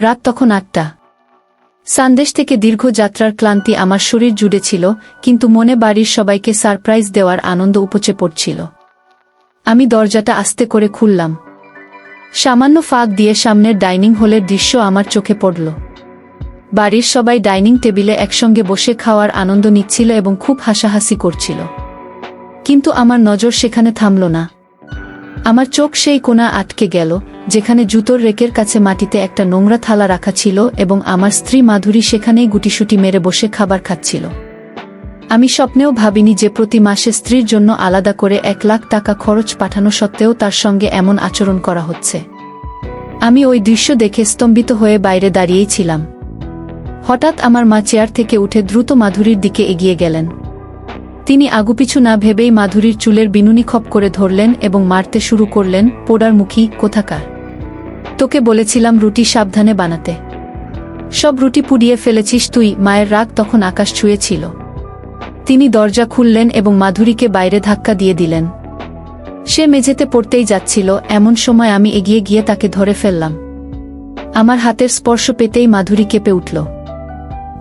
রাত তখন ৮টা। সন্দেশ থেকে দীর্ঘ যাত্রার ক্লান্তি আমার শরীর জুড়ে ছিল, কিন্তু মনে বাড়ির সবাইকে সারপ্রাইজ দেওয়ার আনন্দ উপচে পড়ছিল। আমি দরজাটা আস্তে করে খুললাম। সামান্য ফাঁক দিয়ে সামনের ডাইনিং হলের দৃশ্য আমার চোখে পড়ল। বাড়ির সবাই ডাইনিং টেবিলে একসঙ্গে বসে খাওয়ার আনন্দ নিচ্ছিল এবং খুব হাসাহাসি করছিল। কিন্তু আমার নজর সেখানে থামল না। আমার চোখ সেই কোণা আটকে গেল, যেখানে জুতোর রেকের কাছে মাটিতে একটা নোংরা থালা রাখা ছিল এবং আমার স্ত্রী মাধুরী সেখানেই গুটিসুটি মেরে বসে খাবার খাচ্ছিল। আমি স্বপ্নেও ভাবিনি যে প্রতি মাসে স্ত্রীর জন্য আলাদা করে ১ লাখ টাকা খরচ পাঠানো সত্ত্বেও তার সঙ্গে এমন আচরণ করা হচ্ছে। আমি ওই দৃশ্য দেখে স্তম্ভিত হয়ে বাইরে দাঁড়িয়েই ছিলাম। হঠাৎ আমার মা চেয়ার থেকে উঠে দ্রুত মাধুরীর দিকে এগিয়ে গেলেন। তিনি আগুপিছু না ভেবেই মাধুরীর চুলের বিনুনি খপ করে ধরলেন এবং মারতে শুরু করলেন। পোড়ার মুখী কোথাকার! তোকে বলেছিলাম রুটি সাবধানে বানাতে। সব রুটি পুড়িয়ে ফেলেছিস তুই। মায়ের রাগ তখন আকাশ ছুঁয়েছিল। তিনি দরজা খুললেন এবং মাধুরীকে বাইরে ধাক্কা দিয়ে দিলেন। সে মেঝেতে পড়তেই যাচ্ছিল, এমন সময় আমি এগিয়ে গিয়ে তাকে ধরে ফেললাম। আমার হাতের স্পর্শ পেতেই মাধুরী কেঁপে উঠল।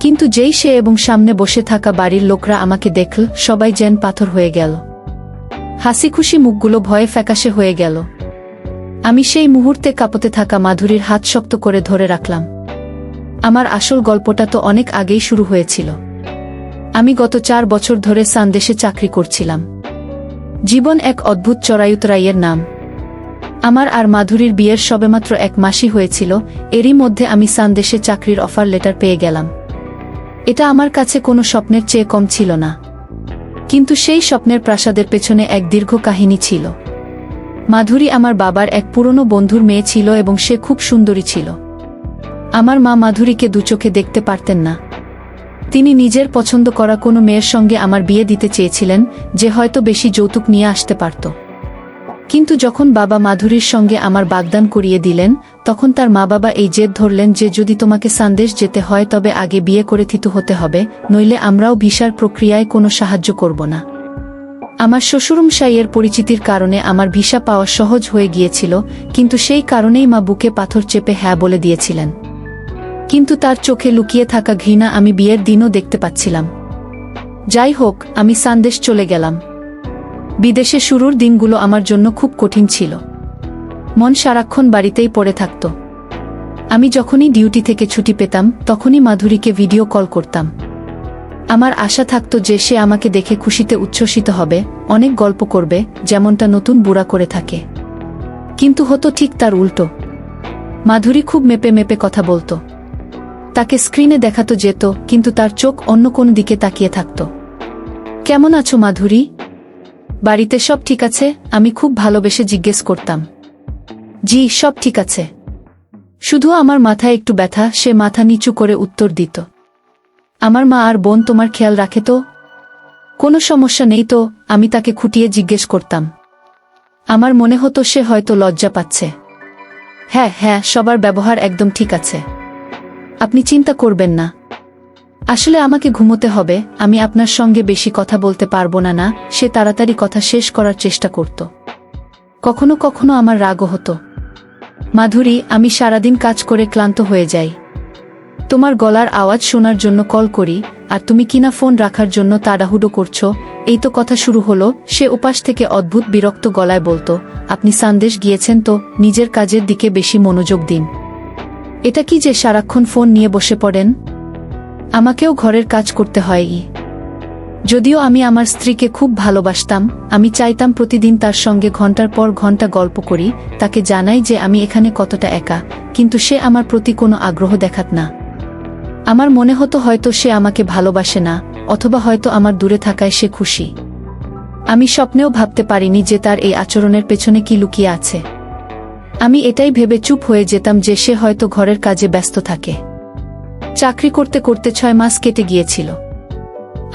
কিন্তু যেই সে এবং সামনে বসে থাকা বাড়ির লোকরা আমাকে দেখল, সবাই যেন পাথর হয়ে গেল। হাসি খুশি মুখগুলো ভয়ে ফ্যাকাশে হয়ে গেল। আমি সেই মুহূর্তে কাঁপতে থাকা মাধুরীর হাত শক্ত করে ধরে রাখলাম। আমার আসল গল্পটা তো অনেক আগেই শুরু হয়েছিল। আমি গত ৪ বছর ধরে সন্দেশে চাকরি করছিলাম। জীবন এক অদ্ভুত চড়াইউতরাইয়ের নাম। আমার আর মাধুরীর বিয়ের সবেমাত্র ১ মাসই হয়েছিল, এরই মধ্যে আমি সন্দেশে চাকরির অফার লেটার পেয়ে গেলাম। এটা আমার কাছে কোনো স্বপ্নের চেয়ে কম ছিল না। কিন্তু সেই স্বপ্নের প্রাসাদের পেছনে এক দীর্ঘ কাহিনী ছিল। মাধুরী আমার বাবার এক পুরনো বন্ধুর মেয়ে ছিল এবং সে খুব সুন্দরী ছিল। আমার মা মাধুরীকে দুচোখে দেখতে পারতেন না। তিনি নিজের পছন্দ করা কোনো মেয়ের সঙ্গে আমার বিয়ে দিতে চেয়েছিলেন, যে হয়তো বেশি যৌতুক নিয়ে আসতে পারত। কিন্তু যখন বাবা মাধুরীর সঙ্গে আমার বাগদান করিয়ে দিলেন, তখন তার মা বাবা এই জেদ ধরলেন যে যদি তোমাকে সন্দেশ যেতে হয় তবে আগে বিয়ে করে থিতু হতে হবে, নইলে আমরাও ভিসার প্রক্রিয়ায় কোনো সাহায্য করব না। আমার শ্বশুরমশাইয়ের পরিচিতির কারণে আমার ভিসা পাওয়া সহজ হয়ে গিয়েছিল, কিন্তু সেই কারণেই মা বুকে পাথর চেপে হ্যাঁ বলে দিয়েছিলেন। কিন্তু তার চোখে লুকিয়ে থাকা ঘৃণা আমি বিয়ের দিনও দেখতে পাচ্ছিলাম। যাই হোক, আমি সন্দেশ চলে গেলাম। বিদেশে শুরুর দিনগুলো আমার জন্য খুব কঠিন ছিল। মন সারাক্ষণ বাড়িতেই পড়ে থাকত। আমি যখনই ডিউটি থেকে ছুটি পেতাম, তখনই মাধুরীকে ভিডিও কল করতাম। আমার আশা থাকত যে সে আমাকে দেখে খুশিতে উচ্ছ্বসিত হবে, অনেক গল্প করবে, যেমনটা নতুন বুড়া করে থাকে। কিন্তু হতো ঠিক তার উল্টো। মাধুরী খুব মেপে মেপে কথা বলতো। তাকে স্ক্রিনে দেখাতো যেত, কিন্তু তার চোখ অন্য কোন দিকে তাকিয়ে থাকত। কেমন আছো মাধুরী? বাড়িতে সব ঠিক আছে? আমি খুব ভালোবেসে জিজ্ঞেস করতাম। জি, সব ঠিক আছে। শুধু আমার মাথায় একটু ব্যথা। সে মাথা নিচু করে উত্তর দিত। আমার মা আর বোন তোমার খেয়াল রাখে তো? কোনো সমস্যা নেই তো? আমি তাকে খুঁটিয়ে জিজ্ঞেস করতাম। আমার মনে হতো সে হয়তো লজ্জা পাচ্ছে। হ্যাঁ হ্যাঁ, সবার ব্যবহার একদম ঠিক আছে। আপনি চিন্তা করবেন না। আসলে আমাকে ঘুমোতে হবে, আমি আপনার সঙ্গে বেশি কথা বলতে পারবো না। না, সে তাড়াতাড়ি কথা শেষ করার চেষ্টা করত। কখনো কখনো আমার রাগও হতো। মাধুরী, আমি সারাদিন কাজ করে ক্লান্ত হয়ে যাই। তোমার গলার আওয়াজ শোনার জন্য কল করি, আর তুমি কিনা ফোন রাখার জন্য তাড়াহুড়ো করছো। এই তো কথা শুরু হলো। সে উপাস থেকে অদ্ভুত বিরক্ত গলায় বলতো, আপনি সন্দেশ গিয়েছেন তো? নিজের কাজের দিকে বেশি মনোযোগ দিন। এটা কি যে সারাক্ষণ ফোন নিয়ে বসে পড়েন? আমাকেও ঘরের কাজ করতে হয়। যদিও আমি আমার স্ত্রীকে খুব ভালোবাসতাম, আমি চাইতাম প্রতিদিন তার সঙ্গে ঘন্টার পর ঘন্টা গল্প করি, তাকে জানাই যে আমি এখানে কতটা একা, কিন্তু সে আমার প্রতি কোনো আগ্রহ দেখাত না। আমার মনে হতো হয়তো সে আমাকে ভালোবাসে না, অথবা হয়তো আমার দূরে থাকায় সে খুশি। আমি স্বপ্নেও ভাবতে পারিনি যে তার এই আচরণের পেছনে কি লুকিয়ে আছে। আমি এটাই ভেবে চুপ হয়ে যেতাম যে সে হয়তো ঘরের কাজে ব্যস্ত থাকে। চাকরি করতে করতে 6 মাস কেটে গিয়েছিল।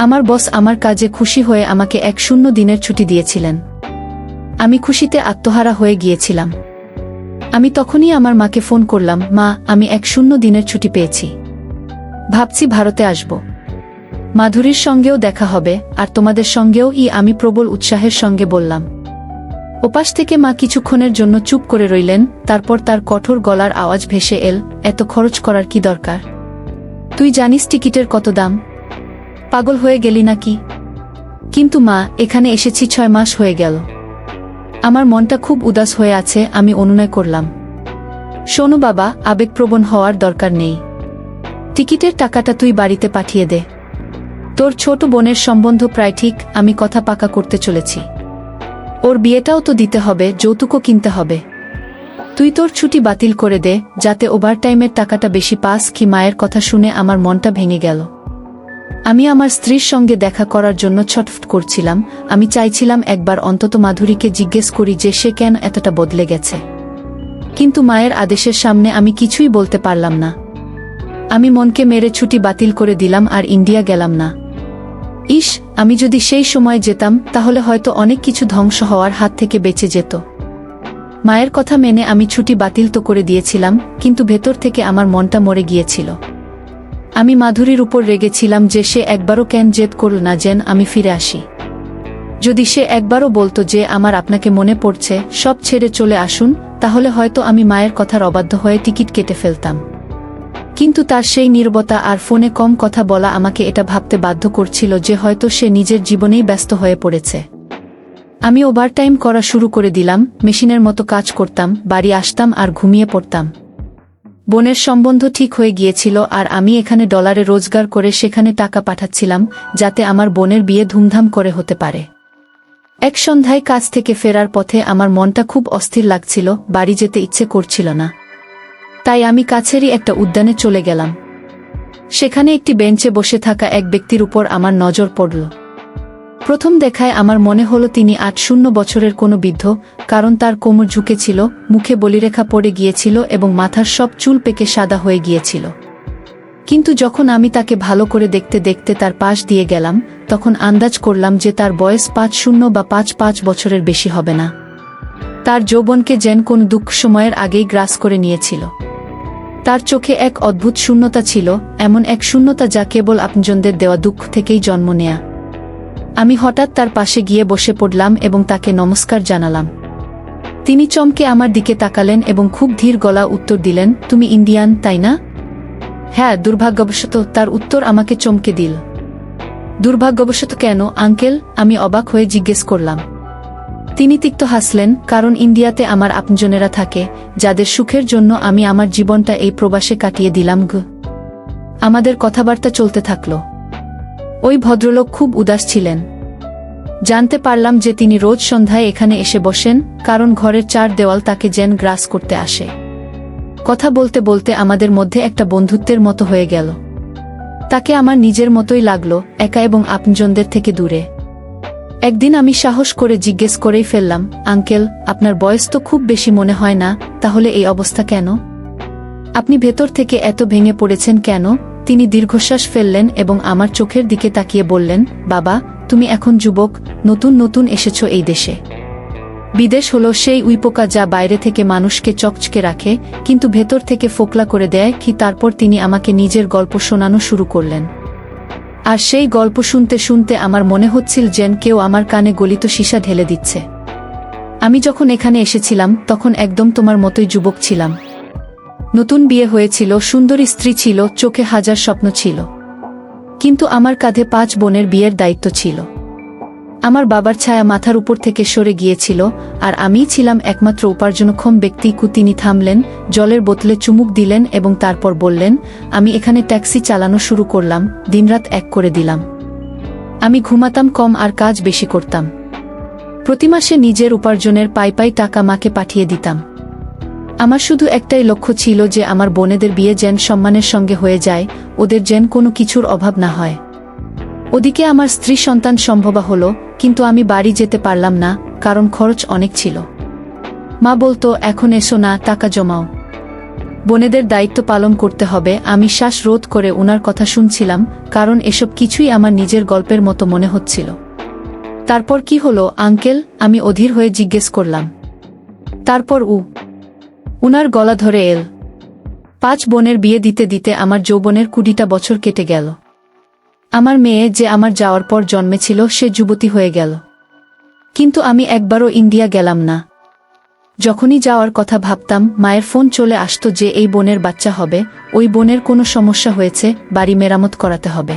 আমার বস আমার কাজে খুশি হয়ে আমাকে 1 দিনের ছুটি দিয়েছিলেন। আমি খুশিতে আত্মহারা হয়ে গিয়েছিলাম। আমি তখনই আমার মাকে ফোন করলাম, মা, আমি 1 দিনের ছুটি পেয়েছি। ভাবছি ভারতে আসব। মাধুরীর সঙ্গেও দেখা হবে, আর তোমাদের সঙ্গেও। আমি প্রবল উৎসাহের সঙ্গে বললাম। ওপাশ থেকে মা কিছুক্ষণের জন্য চুপ করে রইলেন, তারপর তার কঠোর গলার আওয়াজ ভেসে এল, এত খরচ করার কি দরকার? তুই জানিস টিকিটের কত দাম? পাগল হয়ে গেলি নাকি? কিন্তু মা, এখানে এসেছি 6 মাস হয়ে গেল। আমার মনটা খুব উদাস হয়ে আছে। আমি অনুনয় করলাম। শোনো বাবা, আবেগপ্রবণ হওয়ার দরকার নেই। টিকিটের টাকাটা তুই বাড়িতে পাঠিয়ে দে। তোর ছোট বোনের সম্বন্ধ প্রায় ঠিক, আমি কথা পাকা করতে চলেছি। ওর বিয়েটাও তো দিতে হবে, যৌতুকও কিনতে হবে। তুই তোর ছুটি বাতিল করে দে, যাতে ওভারটাইমের টাকাটা বেশি পাস। কি মায়ের কথা শুনে আমার মনটা ভেঙে গেল। আমি আমার স্ত্রীর সঙ্গে দেখা করার জন্য ছটফট করছিলাম। আমি চাইছিলাম একবার অন্তত মাধুরীকে জিজ্ঞেস করি যে সে কেন এতটা বদলে গেছে। কিন্তু মায়ের আদেশের সামনে আমি কিছুই বলতে পারলাম না। আমি মনকে মেরে ছুটি বাতিল করে দিলাম আর ইন্ডিয়া গেলাম না। ইস, আমি যদি সেই সময় যেতাম তাহলে হয়তো অনেক কিছু ধ্বংস হওয়ার হাত থেকে বেঁচে যেত। মায়ের কথা মেনে আমি ছুটি বাতিল তো করে দিয়েছিলাম, কিন্তু ভেতর থেকে আমার মনটা মরে গিয়েছিল। আমি মাধুরীর উপর রেগেছিলাম যে সে একবারও কেন জেদ করল না যেন আমি ফিরে আসি। যদি সে একবারও বলতো যে আমার আপনাকে মনে পড়ছে, সব ছেড়ে চলে আসুন, তাহলে হয়তো আমি মায়ের কথার অবাধ্য হয়ে টিকিট কেটে ফেলতাম। কিন্তু তার সেই নীরবতা আর ফোনে কম কথা বলা আমাকে এটা ভাবতে বাধ্য করছিল যে হয়তো সে নিজের জীবনেই ব্যস্ত হয়ে পড়েছে। আমি ওভারটাইম করা শুরু করে দিলাম। মেশিনের মতো কাজ করতাম, বাড়ি আসতাম আর ঘুমিয়ে পড়তাম। বোনের সম্বন্ধ ঠিক হয়ে গিয়েছিল আর আমি এখানে ডলারে রোজগার করে সেখানে টাকা পাঠাচ্ছিলাম, যাতে আমার বোনের বিয়ে ধুমধাম করে হতে পারে। এক সন্ধ্যায় কাজ থেকে ফেরার পথে আমার মনটা খুব অস্থির লাগছিল, বাড়ি যেতে ইচ্ছে করছিল না। তাই আমি কাছেরই একটা উদ্যানে চলে গেলাম। সেখানে একটি বেঞ্চে বসে থাকা এক ব্যক্তির উপর আমার নজর পড়ল। প্রথম দেখায় আমার মনে হলো তিনি ৮০ বছরের কোনো বৃদ্ধ, কারণ তার কোমর ঝুঁকেছিল, মুখে বলিরেখা পড়ে গিয়েছিল এবং মাথার সব চুল পেকে সাদা হয়ে গিয়েছিল। কিন্তু যখন আমি তাকে ভালো করে দেখতে দেখতে তার পাশ দিয়ে গেলাম, তখন আন্দাজ করলাম যে তার বয়স ৫০ বা ৫৫ বছরের বেশি হবে না। তার যৌবনকে যেন কোন দুঃখ সময়ের আগেই গ্রাস করে নিয়েছিল। তার চোখে এক অদ্ভুত শূন্যতা ছিল, এমন এক শূন্যতা যা কেবল আপনজনদের দেওয়া দুঃখ থেকেই জন্ম নেয়া। আমি হঠাৎ তার পাশে গিয়ে বসে পড়লাম এবং তাকে নমস্কার জানালাম। তিনি চমকে আমার দিকে তাকালেন এবং খুব ধীর গলা উত্তর দিলেন, তুমি ইন্ডিয়ান, তাই না? হ্যাঁ। দুর্ভাগ্যবশত, তার উত্তর আমাকে চমকে দিল। দুর্ভাগ্যবশত কেন, আঙ্কেল? আমি অবাক হয়ে জিজ্ঞেস করলাম। তিনি তিক্ত হাসলেন, কারণ ইন্ডিয়াতে আমার আপনজনেরা থাকে, যাদের সুখের জন্য আমি আমার জীবনটা এই প্রবাসে কাটিয়ে দিলাম। আমাদের কথাবার্তা চলতে থাকল। ওই ভদ্রলোক খুব উদাস ছিলেন। জানতে পারলাম যে তিনি রোজ সন্ধ্যায় এখানে এসে বসেন, কারণ ঘরের ৪ দেওয়াল তাকে যেন গ্রাস করতে আসে। কথা বলতে বলতে আমাদের মধ্যে একটা বন্ধুত্বের মতো হয়ে গেল। তাকে আমার নিজের মতোই লাগলো, একা এবং আপনজনদের থেকে দূরে। একদিন আমি সাহস করে জিজ্ঞেস করেই ফেললাম, আঙ্কেল, আপনার বয়স তো খুব বেশি মনে হয় না, তাহলে এই অবস্থা কেন? আপনি ভেতর থেকে এত ভেঙে পড়েছেন কেন? তিনি দীর্ঘশ্বাস ফেললেন এবং আমার চোখের দিকে তাকিয়ে বললেন, বাবা, তুমি এখন যুবক, নতুন নতুন এসেছো এই দেশে। বিদেশ হলো সেই উইপোকা যা বাইরে থেকে মানুষকে চকচকে রাখে, কিন্তু ভেতর থেকে ফোকলা করে দেয়। কি তারপর তিনি আমাকে নিজের গল্প শোনানো শুরু করলেন। আর সেই গল্প শুনতে শুনতে আমার মনে হচ্ছিল যেন কেউ আমার কানে গলিত সীসা ঢেলে দিচ্ছে। আমি যখন এখানে এসেছিলাম তখন একদম তোমার মতোই যুবক ছিলাম। নতুন বিয়ে হয়েছিল, সুন্দরী স্ত্রী ছিল, চোখে হাজার স্বপ্ন ছিল। কিন্তু আমার কাঁধে ৫ বোনের বিয়ের দায়িত্ব ছিল। আমার বাবার ছায়া মাথার উপর থেকে সরে গিয়েছিল, আর আমিই ছিলাম একমাত্র উপার্জনক্ষম ব্যক্তি। তিনি থামলেন, জলের বোতলে চুমুক দিলেন এবং তারপর বললেন, আমি এখানে ট্যাক্সি চালানো শুরু করলাম, দিনরাত এক করে দিলাম। আমি ঘুমাতাম কম আর কাজ বেশি করতাম। প্রতি মাসে নিজের উপার্জনের পাই টাকা মাকে পাঠিয়ে দিতাম। আমার শুধু একটাই লক্ষ্য ছিল যে আমার বোনেদের বিয়ে যেন সম্মানের সঙ্গে হয়ে যায়, ওদের যেন কোনো কিছুর অভাব না হয়। ওদিকে আমার স্ত্রী সন্তান সম্ভবা হলো, কিন্তু আমি বাড়ি যেতে পারলাম না, কারণ খরচ অনেক ছিল। মা বলতো, এখন এসো না, টাকা জমাও, বোনেদের দায়িত্ব পালন করতে হবে। আমি শ্বাস রোধ করে ওনার কথা শুনছিলাম, কারণ এসব কিছুই আমার নিজের গল্পের মতো মনে হচ্ছিল। তারপর কি হলো, আঙ্কেল? আমি অধীর হয়ে জিজ্ঞেস করলাম। তারপর উনার গলা ধরে এল। ৫ বোনের বিয়ে দিতে দিতে আমার যৌবনের ২০টা বছর কেটে গেল। আমার মেয়ে, যে আমার যাওয়ার পর জন্মেছিল, সে যুবতী হয়ে গেল। কিন্তু আমি একবারও ইন্ডিয়া গেলাম না। যখনই যাওয়ার কথা ভাবতাম মায়ের ফোন চলে আসতো যে এই বোনের বাচ্চা হবে, ওই বোনের কোনো সমস্যা হয়েছে, বাড়ি মেরামত করাতে হবে।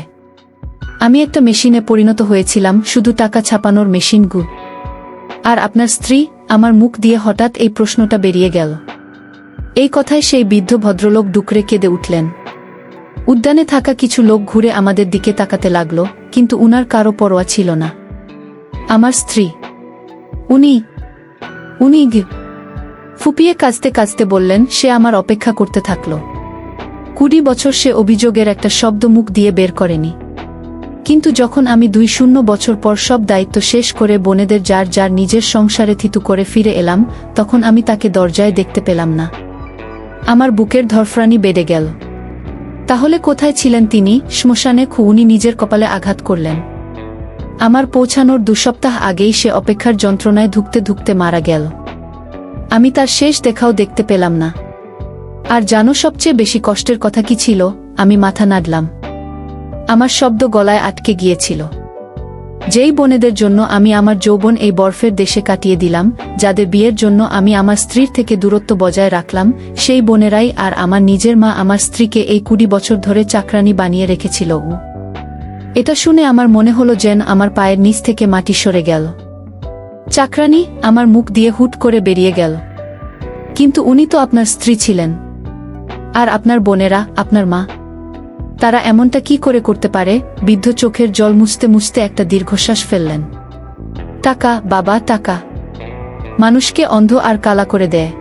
আমি একটা মেশিনে পরিণত হয়েছিলাম, শুধু টাকা ছাপানোর মেশিন গু। আর আপনার স্ত্রী? আমার মুখ দিয়ে হঠাৎ এই প্রশ্নটা বেরিয়ে গেল। এই কথায় সেই বৃদ্ধ ভদ্রলোক ডুকরে কেঁদে উঠলেন। উদ্যানে থাকা কিছু লোক ঘুরে আমাদের দিকে তাকাতে লাগল, কিন্তু উনার কারো পরোয়া ছিল না। আমার স্ত্রী? উনি ফুপিয়ে কাঁদতে কাঁদতে বললেন, সে আমার অপেক্ষা করতে থাকল। 20 বছর সে অভিযোগের একটা শব্দ মুখ দিয়ে বের করেনি। কিন্তু যখন আমি 20 বছর পর সব দায়িত্ব শেষ করে বোনেদের যার যার নিজের সংসারে থিতু করে ফিরে এলাম, তখন আমি তাকে দরজায় দেখতে পেলাম না। আমার বুকের ধরফরানি বেড়ে গেল। তাহলে কোথায় ছিলেন তিনি? শ্মশানে। উনি নিজের কপালে আঘাত করলেন। আমার পৌঁছানোর 2 সপ্তাহ আগেই সে অপেক্ষার যন্ত্রণায় ধুঁকতে ধুঁকতে মারা গেল। আমি তার শেষ দেখাও দেখতে পেলাম না। আর জানো সবচেয়ে বেশি কষ্টের কথা কি ছিল? আমি মাথা নাড়লাম। আমার শব্দ গলায় আটকে গিয়েছিল। যেই বোনেদের জন্য আমি আমার যৌবন এই বরফের দেশে কাটিয়ে দিলাম, যাদের বিয়ের জন্য আমি আমার স্ত্রীর থেকে দূরত্ব বজায় রাখলাম, সেই বোনেরাই আর আমার নিজের মা আমার স্ত্রীকে এই 20 বছর ধরে চাকরানি বানিয়ে রেখেছিল। এটা শুনে আমার মনে হলো যেন আমার পায়ের নিচ থেকে মাটি সরে গেল। চাকরানি? আমার মুখ দিয়ে হুট করে বেরিয়ে গেল। কিন্তু উনি তো আপনার স্ত্রী ছিলেন। আর আপনার বোনেরা, আপনার মা, তারা এমনটা কি করে করতে পারে? বৃদ্ধ চোখের জল মুছতে মুছতে একটা দীর্ঘশ্বাস ফেললেন। টাকা, বাবা, টাকা মানুষকে অন্ধ আর কালা করে দেয়।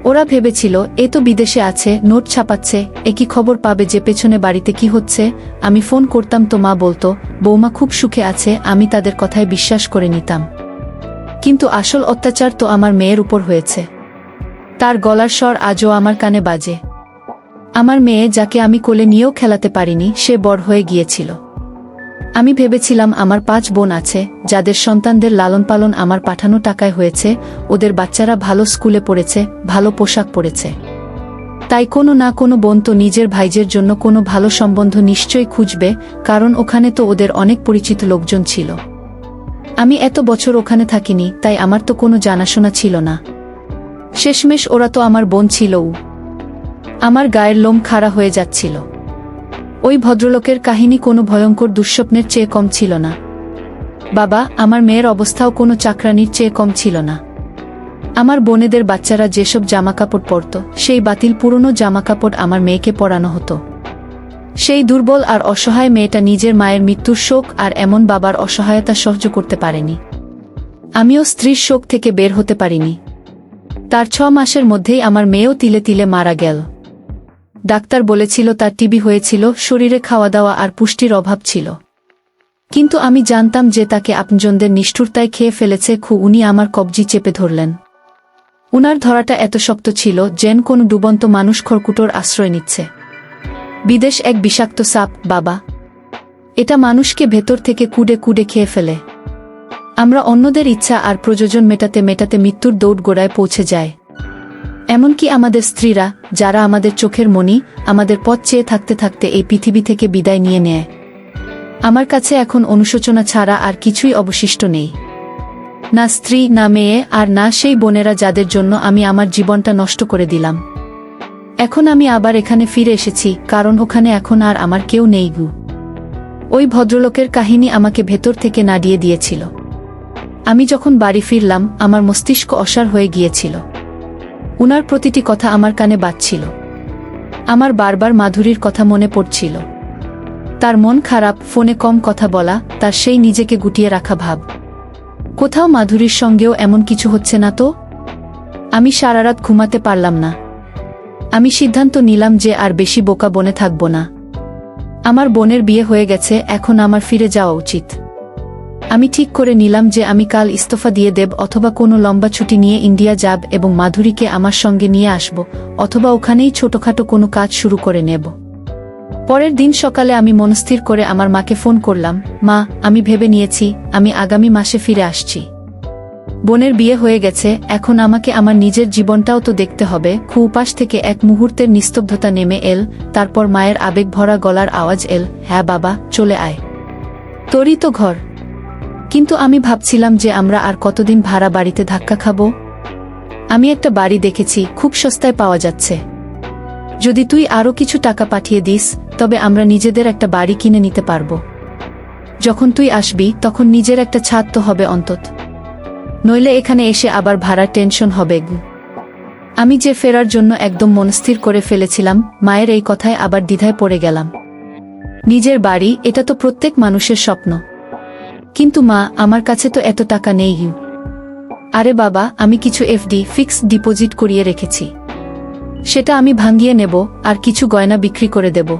ওরা ভেবেছিল এ তো বিদেশে আছে, নোট ছাপাচ্ছে, একই খবর পাবে যে পেছনে বাড়িতে কি হচ্ছে। আমি ফোন করতাম তো মা বলতো বৌমা খুব সুখে আছে, আমি তাদের কথায় বিশ্বাস করে নিতাম। কিন্তু আসল অত্যাচার তো আমার মেয়ের উপর হয়েছে। তার গলার স্বর আজও আমার কানে বাজে। আমার মেয়ে, যাকে আমি কোলে নিয়েও খেলাতে পারিনি, সে বড় হয়ে গিয়েছিল। আমি ভেবেছিলাম আমার 5 বোন আছে, যাদের সন্তানদের লালন পালন আমার পাঠানো টাকায় হয়েছে, ওদের বাচ্চারা ভালো স্কুলে পড়েছে, ভালো পোশাক পরেছে। তাই কোনো না কোনো বোন তো নিজের ভাইজের জন্য কোনো ভালো সম্বন্ধ নিশ্চয়ই খুঁজবে, কারণ ওখানে তো ওদের অনেক পরিচিত লোকজন ছিল। আমি এত বছর ওখানে থাকিনি, তাই আমার তো কোনো জানাশোনা ছিল না। শেষমেশ ওরা তো আমার বোন ছিল। আমার গায়ের লোম খাড়া হয়ে যাচ্ছিল। ওই ভদ্রলোকের কাহিনী কোনো ভয়ঙ্কর দুঃস্বপ্নের চেয়ে কম ছিল না। বাবা, আমার মেয়ের অবস্থাও কোনো চাকরানির চেয়ে কম ছিল না। আমার বোনেদের বাচ্চারা যেসব জামাকাপড় পরত, সেই বাতিল পুরনো জামাকাপড় আমার মেয়েকে পরানো হতো। সেই দুর্বল আর অসহায় মেয়েটা নিজের মায়ের মৃত্যুর শোক আর এমন বাবার অসহায়তা সহ্য করতে পারেনি। আমিও স্ত্রীর শোক থেকে বের হতে পারিনি। তার 6 মাসের মধ্যেই আমার মেয়েও তিলে তিলে মারা গেল। ডাক্তার বলেছিল তার টিবি হয়েছিল, শরীরে খাওয়া দাওয়া আর পুষ্টির অভাব ছিল। কিন্তু আমি জানতাম যে তাকে আপনজনদের নিষ্ঠুরতায় খেয়ে ফেলেছে। উনি আমার কবজি চেপে ধরলেন। উনার ধরাটা এত শক্ত ছিল যেন কোনো ডুবন্ত মানুষ খড়কুটোর আশ্রয় নিচ্ছে। বিদেশ এক বিষাক্ত সাপ, বাবা। এটা মানুষকে ভেতর থেকে কুড়ে কুড়ে খেয়ে ফেলে। আমরা অন্যদের ইচ্ছা আর প্রয়োজন মেটাতে মেটাতে মৃত্যুর দৌড়গোড়ায় পৌঁছে যায়। এমনকি আমাদের স্ত্রীরা, যারা আমাদের চোখের মণি, আমাদের পথ চেয়ে থাকতে থাকতে এই পৃথিবী থেকে বিদায় নিয়ে নেয়। আমার কাছে এখন অনুশোচনা ছাড়া আর কিছুই অবশিষ্ট নেই। না স্ত্রী, না মেয়ে, আর না সেই বোনেরা যাদের জন্য আমি আমার জীবনটা নষ্ট করে দিলাম। এখন আমি আবার এখানে ফিরে এসেছি, কারণ ওখানে এখন আর আমার কেউ নেই। ওই ভদ্রলোকের কাহিনী আমাকে ভেতর থেকে নাড়িয়ে দিয়েছিল। আমি যখন বাড়ি ফিরলাম, আমার মস্তিষ্ক অসাড় হয়ে গিয়েছিল। উনার প্রতিটি কথা আমার কানে বাজছিল। আমার বারবার মাধুরীর কথা মনে পড়ছিল। তার মন খারাপ, ফোনে কম কথা বলা, তার সেই নিজেকে গুটিয়ে রাখা ভাব। কোথাও মাধুরীর সঙ্গেও এমন কিছু হচ্ছে না তো? আমি সারা রাত ঘুমাতে পারলাম না। আমি সিদ্ধান্ত নিলাম যে আর বেশি বোকা বনে থাকব না। আমার বোনের বিয়ে হয়ে গেছে, এখন আমার ফিরে যাওয়া উচিত। আমি ঠিক করে নিলাম যে আমি কাল ইস্তফা দিয়ে দেব, অথবা কোনো লম্বা ছুটি নিয়ে ইন্ডিয়া যাব এবং মাধুরীকে আমার সঙ্গে নিয়ে আসব, অথবা ওখানেই ছোটখাটো কোনো কাজ শুরু করে নেব। পরের দিন সকালে আমি মনস্থির করে আমার মাকে ফোন করলাম, মা, আমি ভেবে নিয়েছি আমি আগামী মাসে ফিরে আসছি। বোনের বিয়ে হয়ে গেছে, এখন আমাকে আমার নিজের জীবনটাও তো দেখতে হবে। উপাস থেকে এক মুহূর্তের নিস্তব্ধতা নেমে এল, তারপর মায়ের আবেগ ভরা গলার আওয়াজ এল, হ্যাঁ বাবা, চলে আয়। তোরই তো ঘর। কিন্তু আমি ভাবছিলাম যে আমরা আর কতদিন ভাড়া বাড়িতে ধাক্কা খাবো। আমি একটা বাড়ি দেখেছি, খুব সস্তায় পাওয়া যাচ্ছে। যদি তুই আরও কিছু টাকা পাঠিয়ে দিস তবে আমরা নিজেদের একটা বাড়ি কিনে নিতে পারবো। যখন তুই আসবি তখন নিজের একটা ছাদ তো হবে অন্তত, নইলে এখানে এসে আবার ভাড়ার টেনশন হবে। আমি যে ফেরার জন্য একদম মনস্থির করে ফেলেছিলাম, মায়ের এই কথায় আবার দ্বিধায় পড়ে গেলাম। নিজের বাড়ি, এটা তো প্রত্যেক মানুষের স্বপ্ন। কিন্তু মা, আমার কাছে তো এত টাকা নেই। আরে বাবা, আমি কিছু এফডি ফিক্সড ডিপোজিট করিয়ে রেখেছি, সেটা আমি ভাঙিয়ে নেব আর কিছু গয়না বিক্রি করে দেব।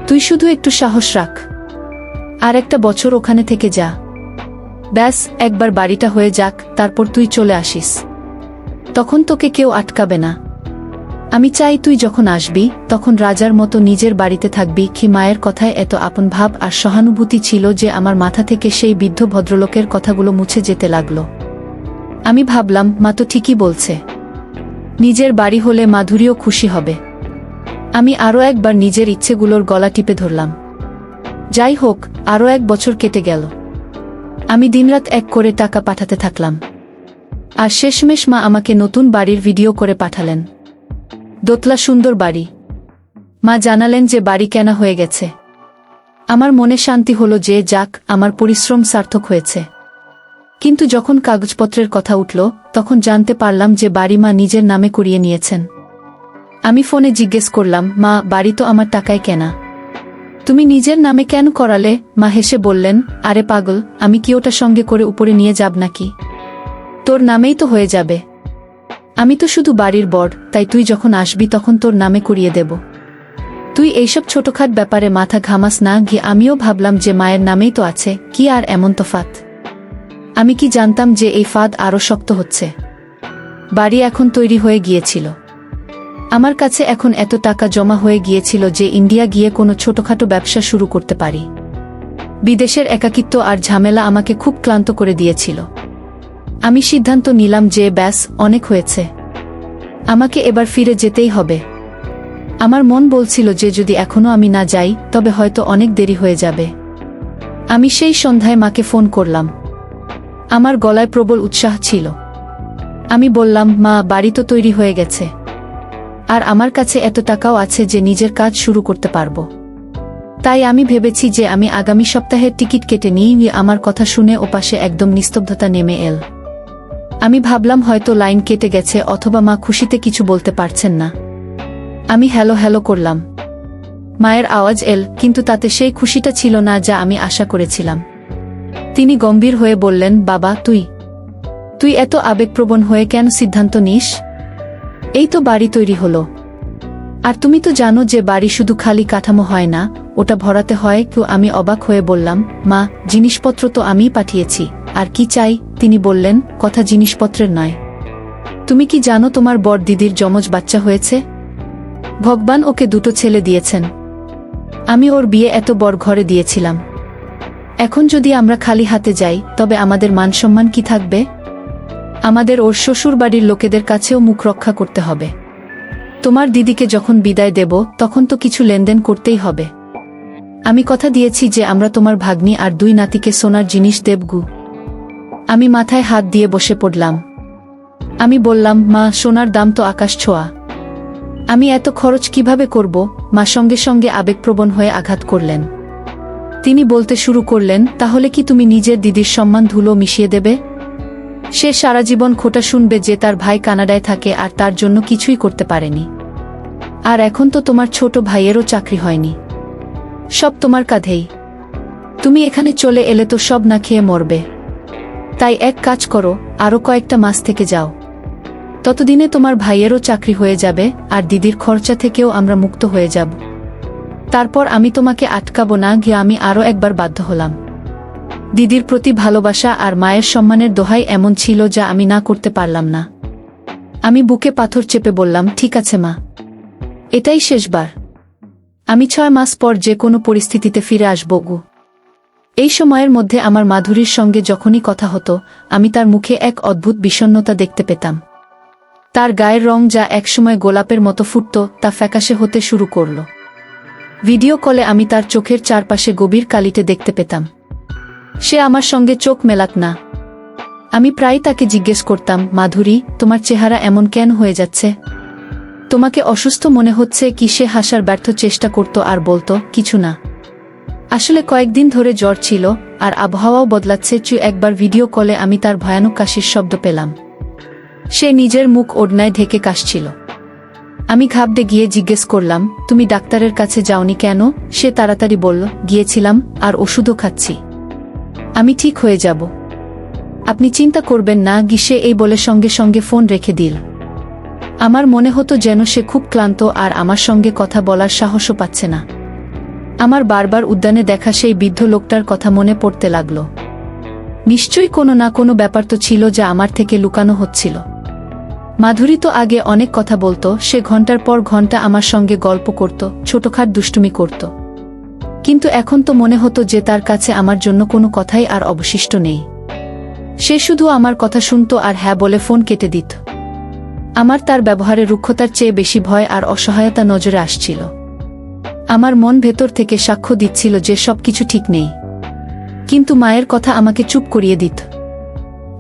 তুই শুধু একটু সাহস রাখ, আর একটা বছর ওখানে থেকে যা। ব্যাস একবার বাড়িটা হয়ে যাক, তারপর তুই চলে আসিস, তখন তোকে কেউ আটকাবে না। আমি চাই তুই যখন আসবি তখন রাজার মতো নিজের বাড়িতে থাকবি। কি মায়ের কথায় এত আপন ভাব আর সহানুভূতি ছিল যে আমার মাথা থেকে সেই বৃদ্ধ ভদ্রলোকের কথাগুলো মুছে যেতে লাগলো। আমি ভাবলাম, মা তো ঠিকই বলছে, নিজের বাড়ি হলে মাধুরীও খুশি হবে। আমি আরও একবার নিজের ইচ্ছেগুলোর গলা টিপে ধরলাম। যাই হোক, আরও এক বছর কেটে গেল। আমি দিনরাত এক করে টাকা পাঠাতে থাকলাম, আর শেষমেশ মা আমাকে নতুন বাড়ির ভিডিও করে পাঠালেন। দোতলা সুন্দর বাড়ি। মা জানালেন যে বাড়ি কেনা হয়ে গেছে। আমার মনে শান্তি হলো যে যাক, আমার পরিশ্রম সার্থক হয়েছে। কিন্তু যখন কাগজপত্রের কথা উঠল তখন জানতে পারলাম যে বাড়ি মা নিজের নামে করিয়ে নিয়েছেন। আমি ফোনে জিজ্ঞেস করলাম, মা, বাড়ি তো আমার টাকায় কেনা, তুমি নিজের নামে কেন করালে? মা হেসে বললেন, আরে পাগল, আমি কি ওটা সঙ্গে করে উপরে নিয়ে যাব নাকি? তোর নামেই তো হয়ে যাবে। আমি তো শুধু বাড়ির বর, তাই তুই যখন আসবি তখন তোর নামে করিয়ে দেব। তুই এইসব ছোটখাট ব্যাপারে মাথা ঘামাস না। গিয়ে আমিও ভাবলাম যে মায়ের নামেই তো আছে, কি আর এমন তফাৎ। আমি কি জানতাম যে এই ফাঁদ আরও শক্ত হচ্ছে। বাড়ি এখন তৈরি হয়ে গিয়েছিল। আমার কাছে এখন এত টাকা জমা হয়ে গিয়েছিল যে ইন্ডিয়া গিয়ে কোনো ছোটখাটো ব্যবসা শুরু করতে পারি। বিদেশের একাকিত্ব আর ঝামেলা আমাকে খুব ক্লান্ত করে দিয়েছিল। আমি সিদ্ধান্ত নিলাম যে ব্যাস, অনেক হয়েছে, আমাকে এবার ফিরে যেতেই হবে। আমার মন বলছিল যে যদি এখনো আমি না যাই তবে হয়তো অনেক দেরি হয়ে যাবে। আমি সেই সন্ধ্যায় মাকে ফোন করলাম। আমার গলায় প্রবল উৎসাহ ছিল। আমি বললাম, মা, বাড়ি তো তৈরি হয়ে গেছে, আর আমার কাছে এত টাকাও আছে যে নিজের কাজ শুরু করতে পারবো। তাই আমি ভেবেছি যে আমি আগামী সপ্তাহের টিকিট কেটে নিই। আমার কথা শুনে ওপাশে একদম নিস্তব্ধতা নেমে এল। আমি ভাবলাম হয়তো লাইন কেটে গেছে অথবা মা খুশিতে কিছু বলতে পারছেন না। আমি হ্যালো হ্যালো করলাম। মায়ের আওয়াজ এল, কিন্তু তাতে সেই খুশিটা ছিল না যা আমি আশা করেছিলাম। তিনি গম্ভীর হয়ে বললেন, বাবা, তুই এত আবেগপ্রবণ হয়ে কেন সিদ্ধান্ত নিস? এই তো বাড়ি তৈরি হলো, আর তুমি তো জানো যে বাড়ি শুধু খালি কাঠামো হয় না, ওটা ভরাতে হয়। আমি অবাক হয়ে বললাম, মা, জিনিসপত্র তো আমিই পাঠিয়েছি, আর কি চাই? তিনি বললেন, কথা জিনিসপত্রের নয়। তুমি কি জানো তোমার বড় দিদির যমজ বাচ্চা হয়েছে? ভগবান ওকে দুটো ছেলে দিয়েছেন। আমি ওর বিয়ে এত বড় ঘরে দিয়েছিলাম। এখন যদি আমরা খালি হাতে যাই তবে আমাদের মানসম্মান কি থাকবে? আমাদের ওর শ্বশুর বাড়ির লোকেদের কাছেও মুখ রক্ষা করতে হবে। তোমার দিদিকে যখন বিদায় দেব তখন তো কিছু লেনদেন করতেই হবে। আমি কথা দিয়েছি যে আমরা তোমার ভাগ্নি আর 2 নাতিকে সোনার জিনিস দেবগু। আমি মাথায় হাত দিয়ে বসে পড়লাম। আমি বললাম, মা, সোনার দাম তো আকাশ ছোঁয়া। আমি এত খরচ কিভাবে করব? মা সঙ্গে সঙ্গে আবেগপ্রবণ হয়ে আঘাত করলেন। তিনি বলতে শুরু করলেন, তাহলে কি তুমি নিজের দিদির সম্মান ধুলো মিশিয়ে দেবে? সে সারা জীবন খোটা শুনবে যে তার ভাই কানাডায় থাকে আর তার জন্য কিছুই করতে পারেনি। আর এখন তো তোমার ছোট ভাইয়েরও চাকরি হয়নি, সব তোমার কাঁধেই। তুমি এখানে চলে এলে তো সব না খেয়ে মরবে। তাই এক কাজ করো, আরও কয়েকটা মাস থেকে যাও। ততদিনে তোমার ভাইয়েরও চাকরি হয়ে যাবে আর দিদির খরচা থেকেও আমরা মুক্ত হয়ে যাব। তারপর আমি তোমাকে আটকাবো না। গিয়ে আমি আরও একবার বাধ্য হলাম। দিদির প্রতি ভালোবাসা আর মায়ের সম্মানের দোহাই এমন ছিল যা আমি না করতে পারলাম না। আমি বুকে পাথর চেপে বললাম, ঠিক আছে মা, এটাই শেষবার। আমি 6 মাস পর যে কোনো পরিস্থিতিতে ফিরে আসব গু। এই সময়ের মধ্যে আমার মাধুরীর সঙ্গে যখনই কথা হতো আমি তার মুখে এক অদ্ভুত বিষণ্ণতা দেখতে পেতাম। তার গায়ের রং যা একসময় গোলাপের মতো ফুটত তা ফ্যাকাশে হতে শুরু করল। ভিডিও কলে আমি তার চোখের চারপাশে গভীর কালিতে দেখতে পেতাম। সে আমার সঙ্গে চোখ মেলাক না। আমি প্রায় তাকে জিজ্ঞেস করতাম, মাধুরী, তোমার চেহারা এমন কেন হয়ে যাচ্ছে? তোমাকে অসুস্থ মনে হচ্ছে কি? সে হাসার ব্যর্থ চেষ্টা করত আর বলতো, কিছু না। আসলে কয়েকদিন ধরে জ্বর ছিল আর আবহাওয়াও বদলাচ্ছে। একবার ভিডিও কলে আমি তার ভয়ানক কাশির শব্দ পেলাম। সে নিজের মুখ ওড়নায় ঢেকে কাশছিল। আমি ঘাবড়ে গিয়ে জিজ্ঞেস করলাম, তুমি ডাক্তারের কাছে যাওনি কেন? সে তাড়াতাড়ি বলল, গিয়েছিলাম, আর ওষুধও খাচ্ছি। আমি ঠিক হয়ে যাব। আপনি চিন্তা করবেন না। সে এই বলে সঙ্গে সঙ্গে ফোন রেখে দিল। আমার মনে হতো যেন সে খুব ক্লান্ত আর আমার সঙ্গে কথা বলার সাহসও পাচ্ছে না। আমার বারবার উদ্যানে দেখা সেই বৃদ্ধ লোকটার কথা মনে পড়তে লাগল। নিশ্চয়ই কোনো না কোনো ব্যাপার তো ছিল যা আমার থেকে লুকানো হচ্ছিল। মাধুরী তো আগে অনেক কথা বলতো। সে ঘন্টার পর ঘন্টা আমার সঙ্গে গল্প করত, ছোটখাট দুষ্টুমি করত। কিন্তু এখন তো মনে হতো যে তার কাছে আমার জন্য কোনো কথাই আর অবশিষ্ট নেই। সে শুধু আমার কথা শুনত আর হ্যাঁ বলে ফোন কেটে দিত। আমার তার ব্যবহারে রুক্ষতার চেয়ে বেশি ভয় আর অসহায়তা নজরে আসছিল। আমার মন ভেতর থেকে সাক্ষ্য দিচ্ছিল যে সবকিছু ঠিক নেই, কিন্তু মায়ের কথা আমাকে চুপ করিয়ে দিত।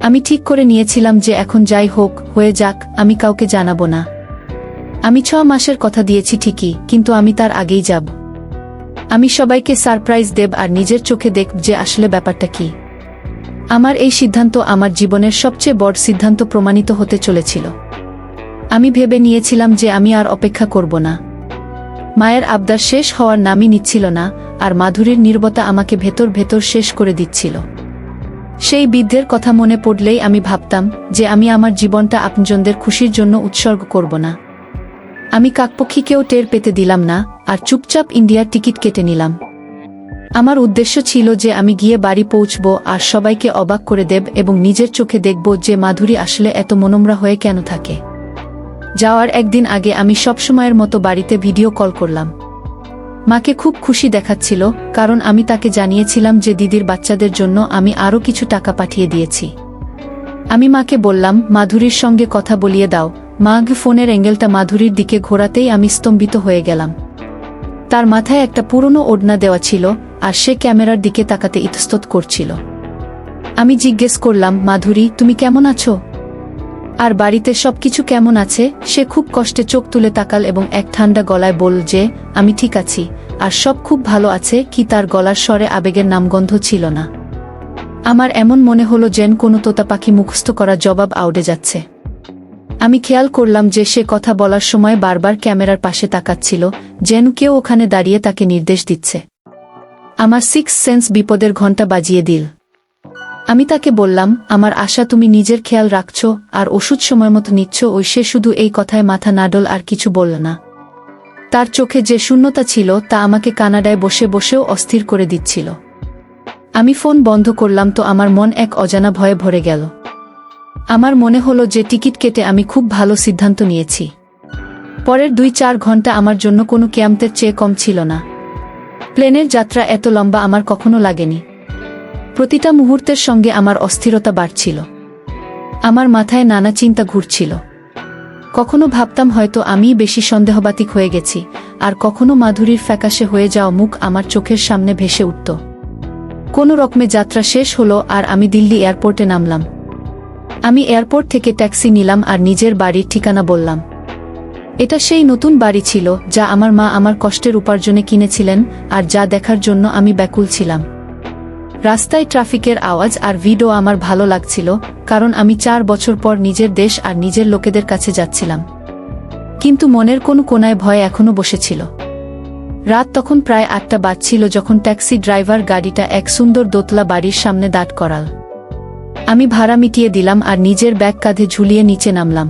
আমি ঠিক করে নিয়েছিলাম যে এখন যাই হোক হয়ে যাক, আমি কাউকে জানাবো না। আমি 6 মাসের কথা দিয়েছি ঠিকই, কিন্তু আমি তার আগেই যাব। আমি সবাইকে সারপ্রাইজ দেব আর নিজের চোখে দেখব যে আসলে ব্যাপারটা কি। আমার এই সিদ্ধান্ত আমার জীবনের সবচেয়ে বড় সিদ্ধান্ত প্রমাণিত হতে চলেছিল। আমি ভেবে নিয়েছিলাম যে আমি আর অপেক্ষা করব না। মায়ের আবদার শেষ হওয়ার নামই নিচ্ছিল না, আর মাধুরীর নীরবতা আমাকে ভেতর ভেতর শেষ করে দিচ্ছিল। সেই বৃদ্ধের কথা মনে পড়লেই আমি ভাবতাম যে আমি আমার জীবনটা আপনজনদের খুশির জন্য উৎসর্গ করব না। আমি কাকপক্ষীকেও টের পেতে দিলাম না, আর চুপচাপ ইন্ডিয়ার টিকিট কেটে নিলাম। আমার উদ্দেশ্য ছিল যে আমি গিয়ে বাড়ি পৌঁছব আর সবাইকে অবাক করে দেব এবং নিজের চোখে দেখব যে মাধুরী আসলে এত মনোমরা হয়ে কেন থাকে। যাওয়ার একদিন আগে আমি সবসময়ের মতো বাড়িতে ভিডিও কল করলাম। মাকে খুব খুশি দেখাচ্ছিল, কারণ আমি তাকে জানিয়েছিলাম যে দিদির বাচ্চাদের জন্য আমি আরও কিছু টাকা পাঠিয়ে দিয়েছি। আমি মাকে বললাম, মাধুরীর সঙ্গে কথা বলিয়ে দাও। মা ফোনের অ্যাঙ্গেলটা মাধুরীর দিকে ঘোরাতেই আমি স্তম্ভিত হয়ে গেলাম। তার মাথায় একটা পুরনো ওড়না দেওয়া ছিল আর সে ক্যামেরার দিকে তাকাতে ইতস্তত করছিল। আমি জিজ্ঞেস করলাম, মাধুরী, তুমি কেমন আছো? আর বাড়িতে সবকিছু কেমন আছে? সে খুব কষ্টে চোখ তুলে তাকাল এবং এক ঠান্ডা গলায় বলল যে আমি ঠিক আছি আর সব খুব ভালো আছে। কি তার গলার স্বরে আবেগের নামগন্ধ ছিল না। আমার এমন মনে হলো যেন কোনো তোতা পাখি মুখস্থ করা জবাব আউড়ে যাচ্ছে। আমি খেয়াল করলাম যে সে কথা বলার সময় বারবার ক্যামেরার পাশে তাকাচ্ছিল, যেন কেউ ওখানে দাঁড়িয়ে তাকে নির্দেশ দিচ্ছে। আমার 6 সেন্স বিপদের ঘণ্টা বাজিয়ে দিল। আমি তাকে বললাম, আমার আশা তুমি নিজের খেয়াল রাখছো আর ওষুধ সময়মতো নিচ্ছ। সে শুধু এই কথায় মাথা নাড়ল আর কিছু বলল না। তার চোখে যে শূন্যতা ছিল তা আমাকে কানাডায় বসে বসেও অস্থির করে দিচ্ছিল। আমি ফোন বন্ধ করলাম তো আমার মন এক অজানা ভয়ে ভরে গেল। আমার মনে হলো যে টিকিট কেটে আমি খুব ভালো সিদ্ধান্ত নিয়েছি। পরের 2-4 ঘন্টা আমার জন্য কোনো কিয়ামতের চেয়ে কম ছিল না। প্লেনের যাত্রা এত লম্বা আমার কখনো লাগেনি। প্রতিটা মুহূর্তের সঙ্গে আমার অস্থিরতা বাড়ছিল। আমার মাথায় নানা চিন্তা ঘুরছিল। কখনো ভাবতাম হয়তো আমিই বেশি সন্দেহবাতিক হয়ে গেছি, আর কখনো মাধুরীর ফ্যাকাশে হয়ে যাওয়া মুখ আমার চোখের সামনে ভেসে উঠত। কোনো রকমে যাত্রা শেষ হলো আর আমি দিল্লি এয়ারপোর্টে নামলাম। আমি এয়ারপোর্ট থেকে ট্যাক্সি নিলাম আর নিজের বাড়ির ঠিকানা বললাম। এটা সেই নতুন বাড়ি ছিল যা আমার মা আমার কষ্টের উপার্জনে কিনেছিলেন আর যা দেখার জন্য আমি ব্যাকুল ছিলাম। রাস্তায় ট্রাফিকের আওয়াজ আর ভিডিও আমার ভালো লাগছিল, কারণ আমি 4 বছর পর নিজের দেশ আর নিজের লোকেদের কাছে যাচ্ছিলাম। কিন্তু মনের কোনো কোনায় ভয় এখনো বসেছিল। রাত তখন প্রায় 8টা বাজছিল যখন ট্যাক্সি ড্রাইভার গাড়িটা এক সুন্দর দোতলা বাড়ির সামনে দাঁড় করাল। আমি ভাড়া মিটিয়ে দিলাম আর নিজের ব্যাগ কাঁধে ঝুলিয়ে নিচে নামলাম।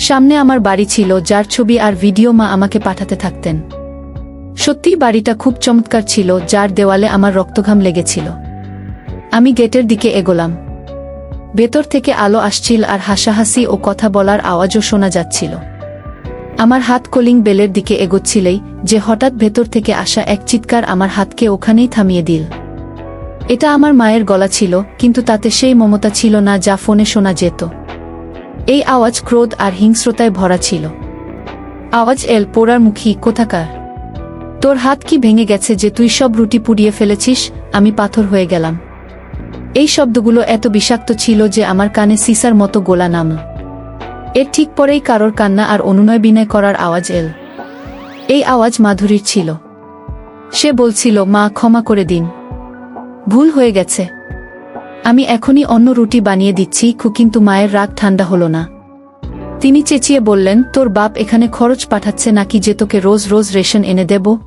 সামনে আমার বাড়ি ছিল, যার ছবি আর ভিডিও মা আমাকে পাঠাতে থাকতেন। সত্যিই বাড়িটা খুব চমৎকার ছিল, যার দেওয়ালে আমার রক্তঘাম লেগেছিল। আমি গেটের দিকে এগোলাম। ভেতর থেকে আলো আসছিল আর হাসাহাসি ও কথা বলার আওয়াজও শোনা যাচ্ছিল। আমার হাত কলিং বেলের দিকে এগোচ্ছিলেই যে হঠাৎ ভেতর থেকে আসা এক চিৎকার আমার হাতকে ওখানেই থামিয়ে দিল। এটা আমার মায়ের গলা ছিল, কিন্তু তাতে সেই মমতা ছিল না যা ফোনে শোনা যেত। এই আওয়াজ ক্রোধ আর হিংস্রতায় ভরা ছিল। আওয়াজ এল, পোড়ার মুখী কোথাকার! তোর হাত কি ভেঙে গেছে যে তুই সব রুটি পুড়িয়ে ফেলেছিস? আমি পাথর হয়ে গেলাম। এই শব্দগুলো এত বিষাক্ত ছিল যে আমার কানে সিসার মতো গোলা নামল। এর ঠিক পরেই কারোর কান্না আর অনুনয় বিনয় করার আওয়াজ এল। এই আওয়াজ মাধুরীর ছিল। সে বলছিল, মা, ক্ষমা করে দিন, ভুল হয়ে গেছে। আমি এখনই অন্য রুটি বানিয়ে দিচ্ছি। কিন্তু মায়ের রাগ ঠান্ডা হলো না। তিনি চেঁচিয়ে বললেন, তোর বাপ এখানে খরচ পাঠাচ্ছে নাকি যে তোকে রোজ রোজ রেশন এনে দেব?